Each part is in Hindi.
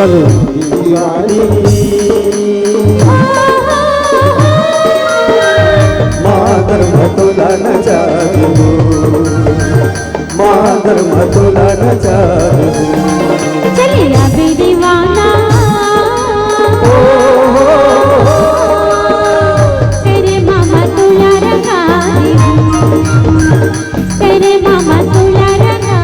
चलो दीवानी मादर मतुला नचा देबू मादर मतुला नचा देबू चलिया बे दीवाना तेरे मामा तुला रंगा देबू तेरे मामा तुला रंगा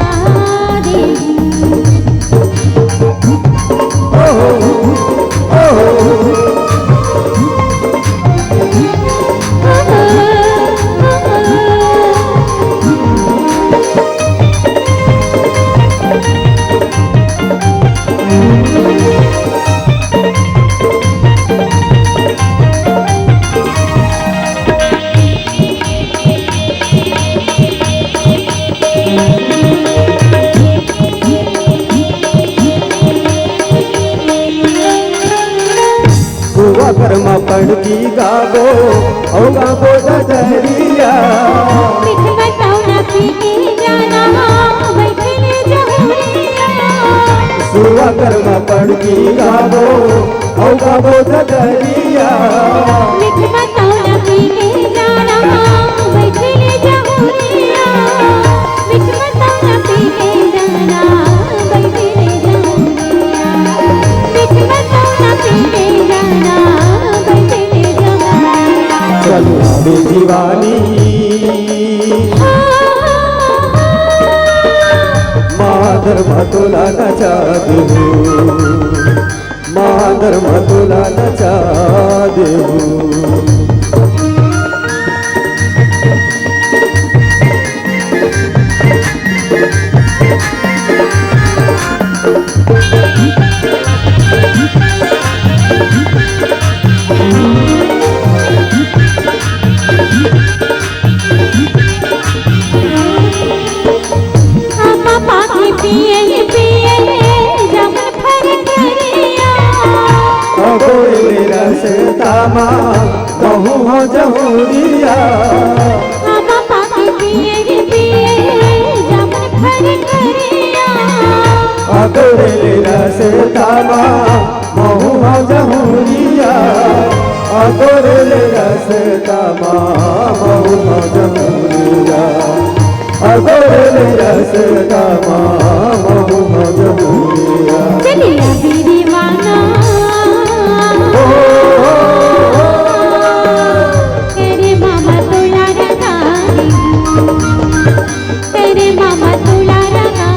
कर्मा पड़की गाबो ओ गाबो दरिया मिठ बताना पी के जाना बैठे जहरिया सुवा कर्मा पड़की गाबो ओ गाबो दरिया मिठ बताना पी के जाना बैठे जहरिया मिठ बताना पी के जाना बैठे जहरिया मिठ बताना पी के जाना चलो आवे दीवानी मादर मतुला नचा देबू मादर मतुला नचा देबू रसतामा बहु हो जहुरिया हम पापी पिए पिए जमन भर करिया अगोरे रसतामा बहु हो जहुरिया अगोरे रसतामा बहु हो जहुरिया अगोरे रसतामा बहु हो जहुरिया चलिया दीवाना तेरे मामा तुला रंगा तेरे मामा तुला रंगा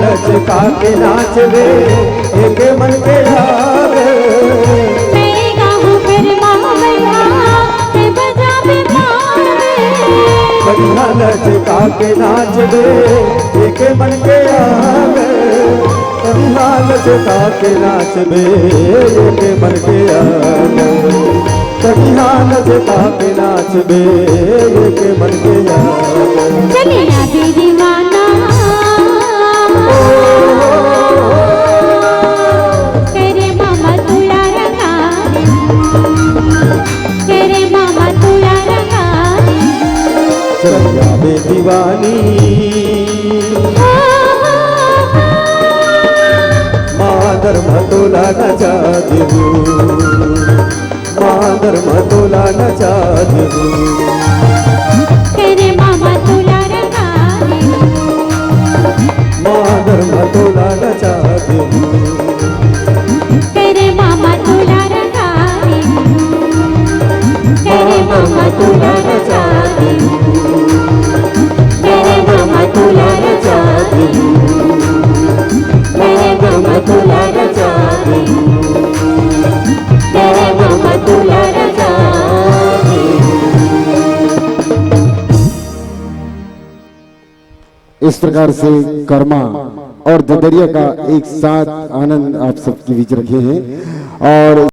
लचका के नाचवे एक मन के लावे मैं गाऊं फिर मामला ते बजावे मारे बढ़िया लचका के नाचवे एक मन के लावे बढ़िया लचका के नाचवे एक मन के लावे बढ़िया लचका के नाचवे एक मन के लावे चलिया दीवाना तेरे मामा तुला रंगा तेरे मामा तुला रंगा चलिया बे दीवानी मादर मतुला नचा देबू मादर मतुला नचा देबू तेरे मामा तुला रंगा इस प्रकार से कर्मा और ददरिया का एक साथ आनंद आप सबके बीच रखे हैं। और